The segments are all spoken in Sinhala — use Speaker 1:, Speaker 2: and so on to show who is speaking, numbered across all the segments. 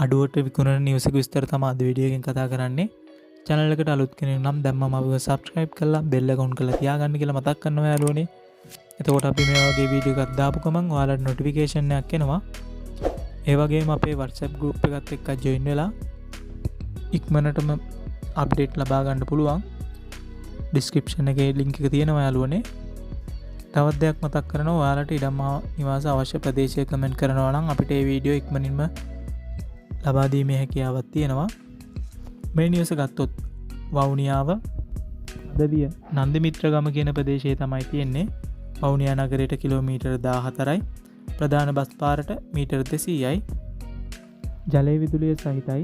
Speaker 1: අඩුවට විකුණන නිවසක විස්තර තමයි අද වීඩියෝ එකෙන් කතා කරන්නේ. channel එකට අලුත් කෙනෙක් නම් දැම්මම අපිව subscribe කරලා bell icon කරලා තියාගන්න කියලා මතක් කරනවා යාළුවනේ. එතකොට අපි මේ වගේ වීඩියෝ එකක් දාපු ගමන් ඔයාලට notification එකක් එනවා. ඒ වගේම අපේ WhatsApp group එකත් එක්ක join වෙලා ඉක්මනටම update ලබා ගන්න පුළුවන්. description එකේ link එක තියෙනවා යාළුවනේ. තවත් දෙයක් මතක් කරනවා ඔයාලට ඉඩම් නිවාස අවශ්‍ය ප්‍රදේශය කමෙන්ට් කරනවා නම් අපිට මේ වීඩියෝ ඉක්මනින්ම ලබා දීමේ හැකියාවක් තියෙනවා. මේ නිවස ගත්තොත් වවුනියාව අදවිය නන්දිමිත්‍රගම කියන ප්‍රදේශයේ තමයි තියෙන්නේ. වවුනියා නගරයට කිලෝමීටර් 14යි. ප්‍රධාන බස් පාරට මීටර් 200යි. ජලය විදුලිය සහිතයි.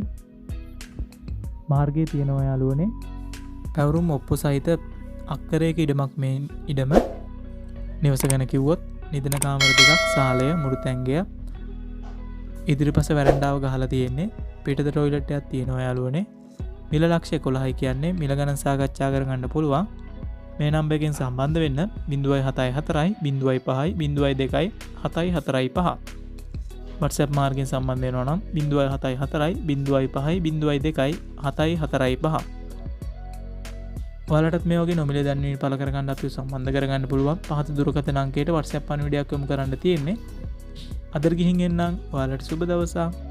Speaker 1: මාර්ගයේ තියෙනවා යාළුවනේ. පැවරුම් ඔප්පු සහිත අක්කරයක ඉඩමක් මේ ඉඩම. නිවස ගැන කිව්වොත් නිදන කාමර දෙකක්, සාලය, මුළු තැන්ගය, ඉදිරිපස වැරන්ඩාව ගහලා තියෙන්නේ. පිටත ටොයිලට් එකක් තියෙනවා යාළුවනේ. මිල ලක්ෂ 11යි කියන්නේ මිල ගණන් සාකච්ඡා කරගන්න පුළුවන්. මේ නම්බර් එකෙන් සම්බන්ධ වෙන්න 074යි 05යි 02යි 745. WhatsApp මාර්ගයෙන් සම්බන්ධ වෙනවා නම් 074යි 05යි 02යි 745. ඔයාලටත් මේ වගේ නොමිලේ දැන්වීම් පළ කරගන්න අපිව සම්බන්ධ කරගන්න පුළුවන්. පහත දුරකථන අංකයට WhatsApp පණිවිඩයක් යොමු කරන්න තියෙන්නේ. අදට ගිහින් එන්නම්. ඔයාලට සුබ දවසක්.